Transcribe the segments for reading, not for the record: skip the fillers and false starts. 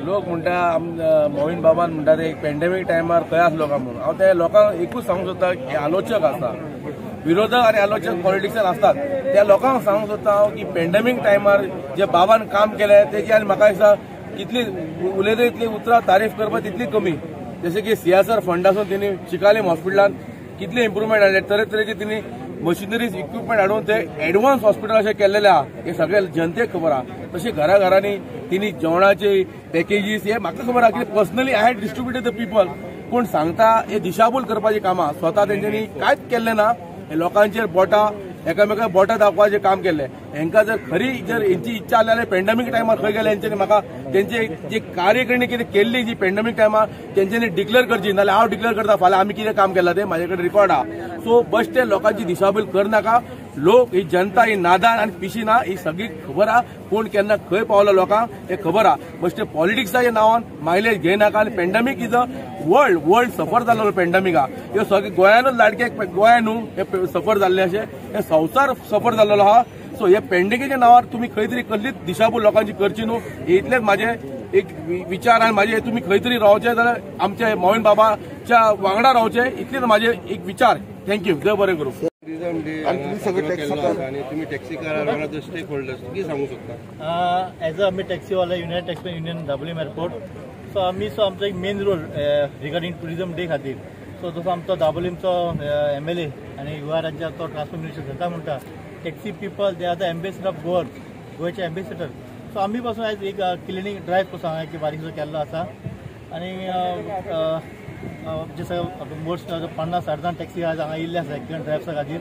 लोक म्हणटा मोहीन बाबान म्हणटा ते पॅन्डेमिक टायमार खंय आसलो काय म्हणून हांव ते लोकांक एकूच सांगूंक सोदता की आलोचक आसा विरोधक आनी आलोचक पॉलिटिक्सान आसतात त्या लोकांक सांगूंक सोदता हांव की पॅन्डेमिक टायमार जे बाबान काम केलें तेजी आनी म्हाका दिसता कितली उलयता इतली उतरां तारीफ करपाक तितली कमी जशें की CSR फंडासून तेणी चिकालीम हॉस्पिटलान कितली इम्प्रुवमेंट हाडले तरेतरेची तेणी मशिनरीज इक्विपमेंट हाडून ते एडवान्स हॉस्पिटल अशें केल्लेले आहा हे सगळे जनतेक खबर आहा तशी घराघरांनी तिणी जेवणाचे पॅकेजीस हे म्हाका खबर आहा की personally I had distributed the people कोण सांगता हे दिशाभूल करपाची कामां स्वता तेंच्यांनी कांयच केल्लें ना हे लोकांचेर बोटां एकामेकांक बोटां दाखोवपाचें काम केल्लें हेंकां जर खरी जर हेंची इच्छा आसली जाल्यार पॅन्डेमिक टायमार खंय गेले हेंच्यांनी म्हाका तेंचे जी कार्यकरणी कितें केल्ली जी पॅन्डेमिक टायमार तेंच्यांनी डिक्लेअर करची नाल्यार हांव डिक्लेअर करता फाल्यां आमी कितें काम केलां तें म्हाजे कडेन रिकॉर्ड आहा सो बेश्टे लोकांची दिशाभूल करनाका लोक ही जनता ही नादान आनी पिशिना ही सगळी खबर आहा कोण केन्ना खंय पावलो लोकांक हे खबर आहा बेश्टे पॉलिटिक्साच्या नांवान मायलेज घेयनाका आनी पॅन्डेमिक इज अ वर्ल्ड सफर जाल्लो पॅन्डेमिक आहा ह्यो सगळे गोंयानूच लाडके गोंयान न्हू हे सफर जाल्ले अशें हे संवसार सफर जाल्लो आहा सो हे पॅन्डेमिकेच्या नांवार तुमी खंय तरी कसलीच दिशाभूल लोकांची करची न्हू हे इतलेच म्हाजे एक विचार आनी म्हाजे तुमी खंय तरी रावचे जाल्यार आमचे मोहीन बाबाच्या वांगडा रावचे इतलेच म्हाजे एक विचार थँक्यू देव बरें करूं तुम्ही टॅक्सी स्टेक होल्डर्स किती सांगू शकता एज आमी टॅक्सीवाला United Taxi Union WM airport so आमचो एक मेन रोल रिगार्डिंग टुरिजम डे खातीर सो जसो आमचो WMचो MLA आनी गोवा राज्याचो ट्रान्सपोर्ट मिनिस्टर जाता म्हणटा taxi people they are the ambassador of गोवाचे एम्बेसिडर सो आमी पासून आयज एक क्लिनिंग ड्रायव्ह पासून हांवें एक बारीकसो केल्लो आसा आनी जसं मोस्ट 50-60 टॅक्सी आज हांगा येयल्ले आसा एक्सिडंट ड्रायव्हर्सा खातीर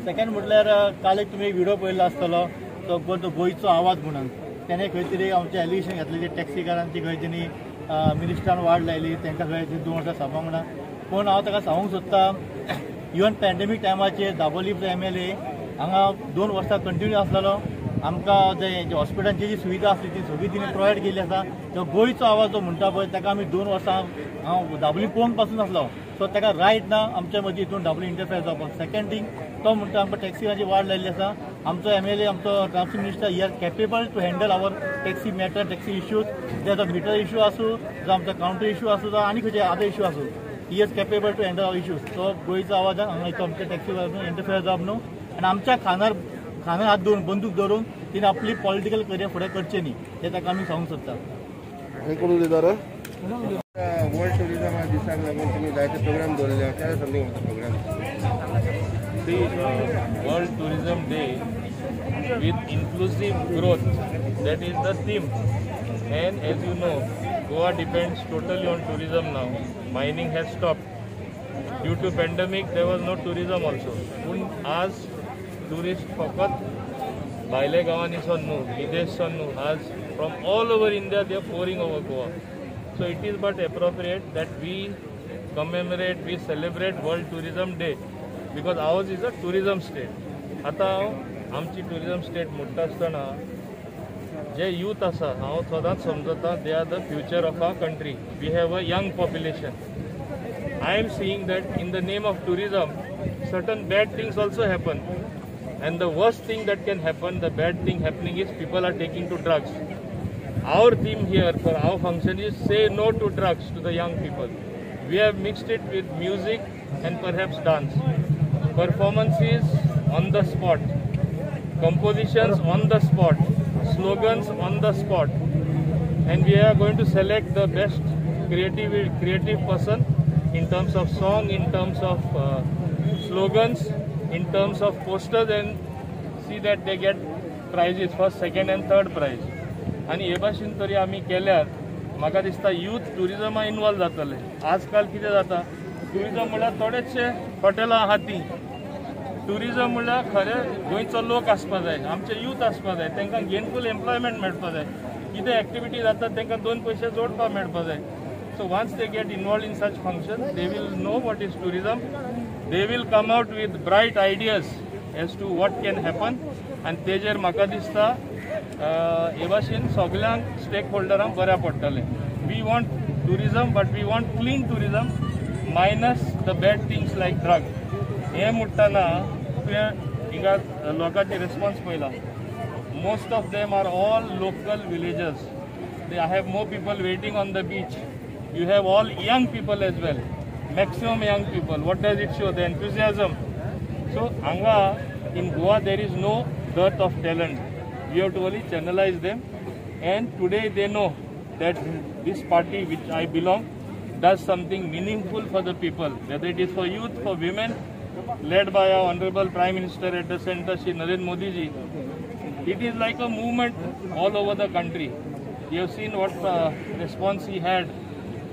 सेकंड म्हटल्यार काल एक तुमी व्हिडिओ पळयल्लो आसतलो तो गोंयचो आवाज म्हणून तेणे खंय तरी आमचें एलिगेशन घातलें जे टॅक्सीकारांची खंय तेणी मिनिस्टरान वाड लायली तांकां खंय 2 वर्सां सांगूंक म्हणा पूण हांव ताका सांगूंक सोदता इवन पॅन्डेमीक टायमाचेर दाबोलीचो MLA हांगा 2 वर्सां कंटिन्यू आसलेलो आमकां जे हॉस्पिटलांची जी सुविधा आसली ती सगळी तिणें प्रोवायड केल्ली आसा तो गोंयचो आवाज जो म्हणटा पळय ताका आमी 2 वर्सां हांव दाबोली पळोवन पासून आसलो सो ताका रायट ना आमच्या मदीं हितून दाबोली इंटरफेर जावपाक सेकंड थिंग तो म्हणटा आमकां टॅक्सीची वाड लायिल्ली आसा आमचो MLA आमचो transport minister he are capable to handle our taxi matter taxi issues जे मीटर इश्यू आसूं जो आमचो काउंटर इश्यू आसूं जो आनी खंयचे अदर इश्यू आसूं he is capable to handle our issues so गोंयचो आवाज हांगा आमच्या टॅक्सी इंटरफेर जावप न्हू आनी आमच्या खानार हात धरून बंदूक धरून तिने आपली पॉलिटिकल करियर फुडें करचें न्ही तें ताका आमी सांगूंक सोदता वर्ल्ड टुरिजम दिसाक लागून तुम्ही जायते प्रोग्राम दवरले काय something programme world tourism day with inclusive growth, that is the theme. And as you know, Goa depends totally on tourism now. Mining has stopped due to pandemic. There was no tourism also. But as tourist फकत भायले गांवांनी सावन न्हू विदेश सावन न्हू आज from all over India they are pouring over Goa. So it is but appropriate that we commemorate, we celebrate World Tourism Day because ours is a tourism state. आता आमची tourism state म्हणटा आसतना जे यूथ आसा हांव सदांच समजता they are the future of our country. We have a young population. I am seeing that in the name of tourism certain bad things also happen, and the worst thing that can happen, the bad thing happening is people are taking to drugs. our theme here for our function is say no to drugs to the young people. We have mixed it with music and perhaps dance. Performances on the spot, compositions on the spot, slogans on the spot, and we are going to select the best creative person in terms of song, in terms of slogans, in terms of posters, and see that they get prizes, first, second and third prize. आणि हे भाशेन तरी आमी केल्यार म्हाका दिसता youth टुरिजमा involve जातले. आजकाल कितें जाता, टुरिजम म्हळ्यार थोडेशे हॉटेलां आहात ती. टुरिजम म्हळ्यार खरें गोंयचो लोक आसपा जाय, आमचे यूथ आसपा जाय, तांकां गेनफूल एम्प्लॉयमेंट मेळपा जाय. कितें एक्टिविटी जाता तांकां 2 पयशे जोडपा मेळपा जाय. So once they get involved in such functions, they will know what is tourism. They will come out with bright ideas as to what can happen. And तेजेर म्हाका दिसता हे भाशेन सगळ्यांक स्टेकहोल्डरांक बऱ्या पडटलें. We want tourism, but we want clean tourism, minus the bad things like drug. हे म्हणटाना तुवें हिंगा लोकांचे रिस्पॉन्स पळयला. Most of them are all local villagers. I have more people waiting on the beach. You have all young people as well, maximum young people. What does it show? The enthusiasm. So, anga in Goa there is no dearth of talent. We have to only channelize them, and today they know that this party which I belong does something meaningful for the people, whether it is for youth, for women, led by our Honorable Prime Minister at the center, Shri Narendra Modi ji. It is like a movement all over the country. You have seen what response he had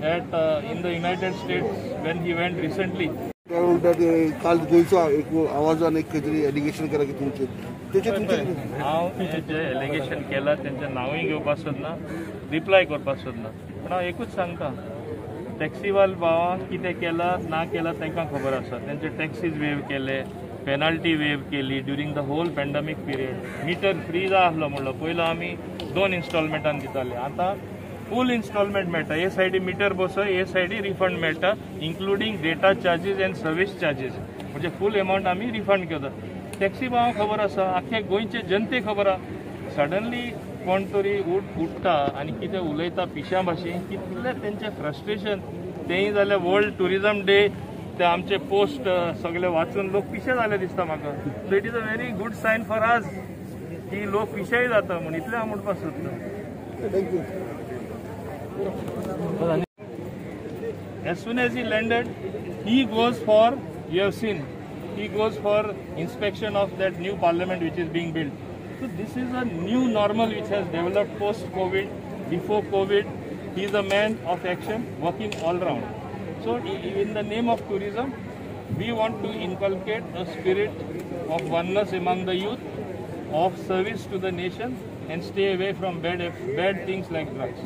at in the United States when he went recently. काल गोयचो एक आवाजान एक खंय तरी allegation केला की तुमचे तेचे तुमचे हांव जे एलिगेशन केला तेंचें नांवूय घेवपाक सोदना, रिप्लाय करपाक सोदना, पूण हांव एकूच सांगता, टॅक्सीवाल भावां कितें केलां ना केलां तांकां खबर आसा. तेंचे टॅक्सीज वेव केले, पेनाल्टी वेव केली during the whole pandemic period. Meter free जाय आसलो म्हणलो, पयलो आमी 2 इन्स्टॉलमेंटान दिताले, आतां फूल इन्स्टॉलमेंट मेळटा. हे सायडी मिटर बसय, हे सायडी रिफंड मेळटा, including data charges end service charges. म्हणजे फूल एमावंट आमी रिफंड करता. टॅक्सी भावांक खबर आसा, आख्खे गोंयचे जनतेक खबर आसा. सडनली कोण तरी उठता आनी कितें उलयता पिश्या भाशेन, कितलें तेंचें फ्रस्ट्रेशन. तेंय जाल्यार वर्ल्ड टुरिजम डे ते आमचे पोस्ट सगळे वाचून लोक पिशे जाले दिसता म्हाका. So it is a very good sign for us की लोक पिशेय जाता म्हूण. इतलें हांव म्हणपाक सोदता. Thank you. As soon as he landed, he goes for, you have seen, he goes for inspection of that new parliament which is being built. So this is a new normal which has developed post-COVID, before COVID. He is a man of action, working all round. So in the name of tourism, we want to inculcate a spirit of oneness among the youth, of service to the nation, and stay away from bad things like drugs.